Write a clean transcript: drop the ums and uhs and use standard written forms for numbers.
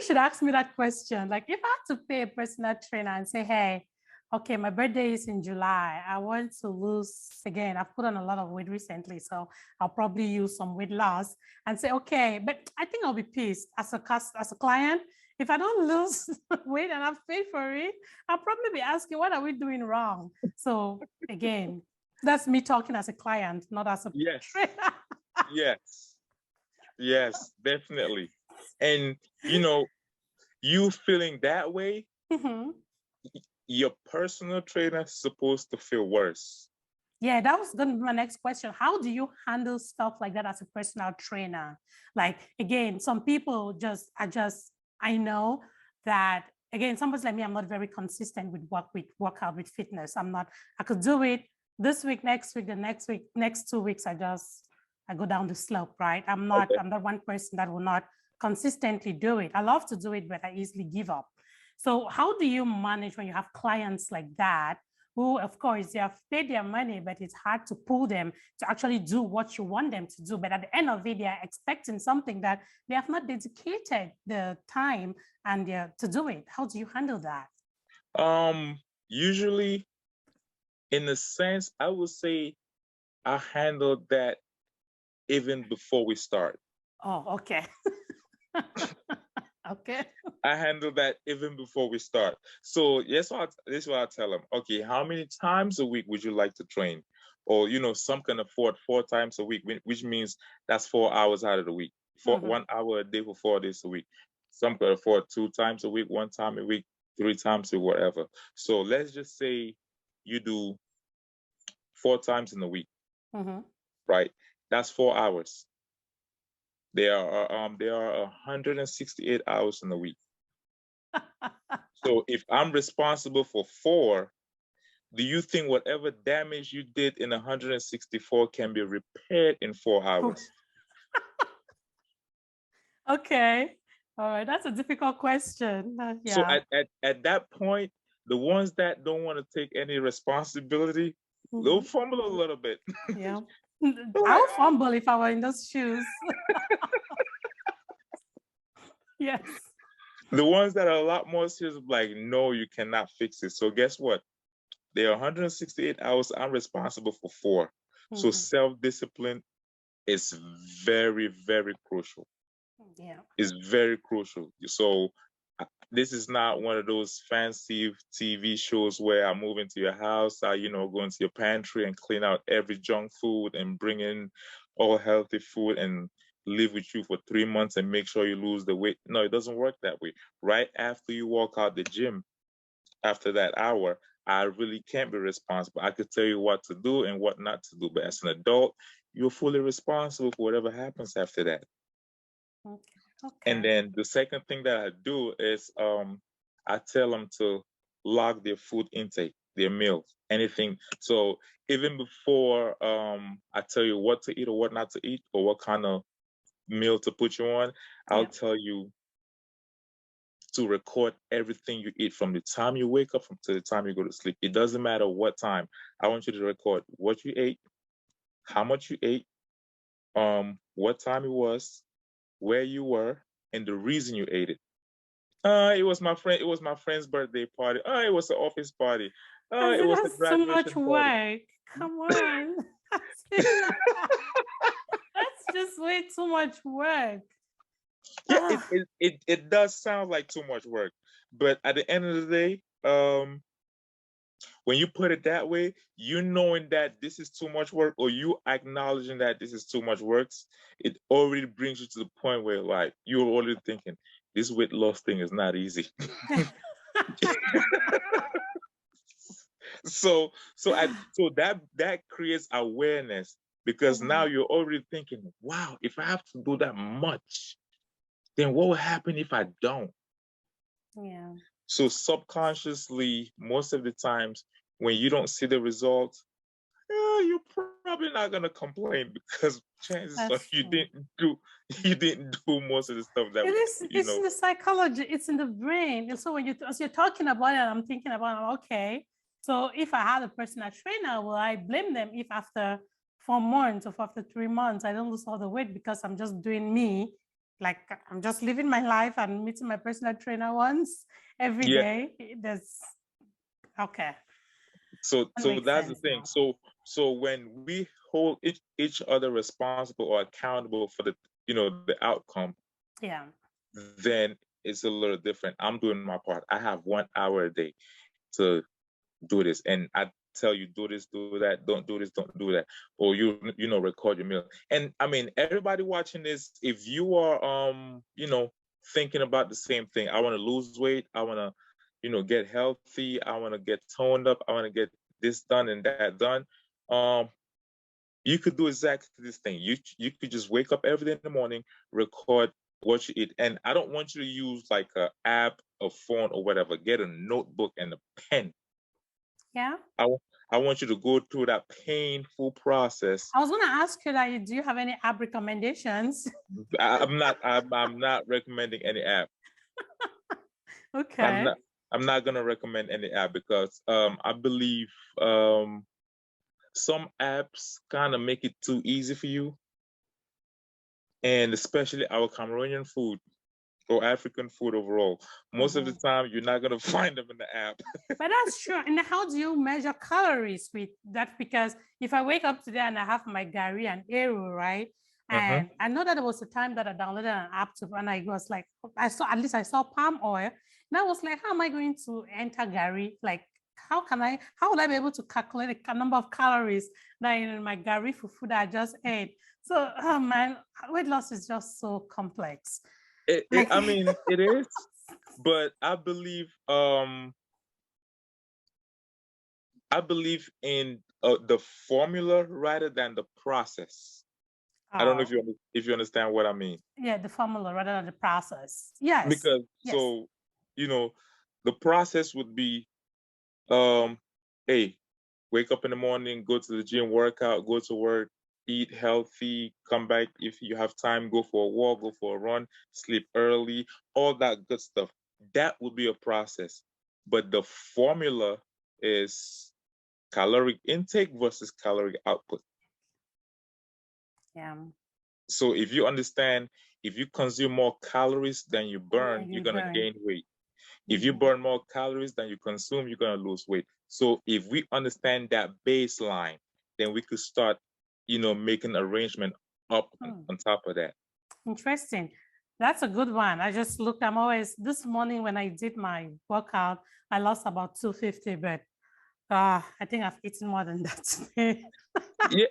should ask me that question. Like if I had to pay a personal trainer and say, hey, okay, my birthday is in July. I want to lose again. I've put on a lot of weight recently, so I'll probably use some weight loss and say, okay, but I think I'll be pissed as a client. If I don't lose weight and I've paid for it, I'll probably be asking, what are we doing wrong? So again, that's me talking as a client, not as a Yes, trainer. yes, yes, definitely. And you know, you feeling that way, Mhm. your personal trainer is supposed to feel worse. Yeah, that was going to be my next question. How do you handle stuff like that as a personal trainer? Like, again, some people I know that, again, somebody like me, I'm not very consistent with workout, with fitness. I could do it this week, next week, the next week, next 2 weeks, I go down the slope, right? Okay. I'm not one person that will not consistently do it. I love to do it, but I easily give up. So how do you manage when you have clients like that who, of course, they have paid their money, but it's hard to pull them to actually do what you want them to do. But at the end of it, they are expecting something that they have not dedicated the time and to do it. How do you handle that? Usually, in a sense, I would say I handle that even before we start. Oh, okay. Okay. I handle that even before we start. So this is what I tell them. Okay, how many times a week would you like to train? Or some can afford 4 times a week, which means that's 4 hours out of the week. For Mhm. 1 hour a day for 4 days a week. Some can afford 2 times a week, 1 time a week, 3 times or whatever. So let's just say you do 4 times in a week, Mhm. right? That's 4 hours. There are 168 hours in a week. So if I'm responsible for 4, do you think whatever damage you did in 164 can be repaired in 4 hours? Okay. All right. That's a difficult question. So Yeah. at that point, the ones that don't want to take any responsibility, they'll Mhm. fumble a little bit. Yeah. They're like, I'll fumble if I were in those shoes. Yes. the ones that are a lot more serious, like, no, you cannot fix it. So guess what? There are 168 hours. I'm responsible for 4. So Mhm. self-discipline is very, very crucial. Yeah. Is very crucial. So this is not one of those fancy TV shows where I move into your house, I go into your pantry and clean out every junk food and bring in all healthy food and live with you for 3 months and make sure you lose the weight. No, it doesn't work that way. Right after you walk out the gym, after that hour, I really can't be responsible. I could tell you what to do and what not to do, but as an adult, you're fully responsible for whatever happens after that. Okay. And Okay. then the second thing that I do is I tell them to log their food intake, their meals, anything. So even before I tell you what to eat or what not to eat or what kind of meal to put you on, I'll Yeah. tell you to record everything you eat from the time you wake up to the time you go to sleep. It doesn't matter what time. I want you to record what you ate, how much you ate, what time it was, where you were, and the reason you ate it. It was my friend. It was my friend's birthday party. It was the office party. I It said, was the that's too much graduation party. work. Come on. That's just way too much work. Yeah, Ah, it does sound like too much work, but at the end of the day, when you put it that way, you knowing that this is too much work, or you acknowledging that this is too much work, it already brings you to the point where like you're already thinking this weight loss thing is not easy. So that creates awareness because now Mhm. you're already thinking, wow, if I have to do that much, then what will happen if I don't? Yeah. So subconsciously, most of the times when you don't see the results, you're probably not gonna complain because chances are That's true. you didn't do most of the stuff that It we is, it's in the psychology, it's in the brain. And so when as you're talking about it, I'm thinking about, okay, so if I had a personal trainer, will I blame them if after 4 months or after 3 months, I don't lose all the weight because I'm just doing me? like I'm just living my life and meeting my personal trainer once every Yeah. day. There's okay. So That so makes that's the sense thing. now. So when we hold each other responsible or accountable for the outcome, Yeah. then it's a little different. I'm doing my part. I have 1 hour a day to do this, and I tell you, do this, do that, don't do this, don't do that, or record your meal. And I mean, everybody watching this, if you are thinking about the same thing, I want to lose weight, I want to get healthy, I want to get toned up, I want to get this done and that done. You could do exactly this thing. You could just wake up every day in the morning, record what you eat. And I don't want you to use like a app, a phone, or whatever. Get a notebook and a pen. Yeah. I, I want you to go through that painful process. I was gonna ask you that, do you have any app recommendations? I'm not recommending any app. I'm Okay. not I'm not gonna recommend any app because I believe some apps kind of make it too easy for you, and especially our Cameroonian food or African food overall. Most of the time, you're not gonna find them in the app. But that's true. And how do you measure calories with that? Because if I wake up today and I have my Gary and Aero, right? Uh-huh. And I know that there was a time that I downloaded an app to, and I was like, I saw palm oil. And I was like, how am I going to enter Gary? Like, how would I be able to calculate the number of calories that in my Gary for food I just ate? So, oh man, weight loss is just so complex. Like, I mean, it is, but I believe in the formula rather than the process. I don't know oh, if you understand what I mean. yeah, the formula rather than the process. Yes, Because yes. you know, the process would be, um, hey, wake up in the morning, go to the gym, work out, go to work, eat healthy, come back if you have time, go for a walk, go for a run, sleep early, all that good stuff. That would be a process. But the formula is caloric intake versus calorie output. Yeah. So if you understand, if you consume more calories than you burn, you're You gonna burn. gain weight. If you burn more calories than you consume, you're gonna lose weight. So if we understand that baseline, then we could start, making arrangement up on top of that. Interesting. That's a good one. I just looked, I'm always, this morning when I did my workout, I lost about 250, but I think I've eaten more than that today. Yeah.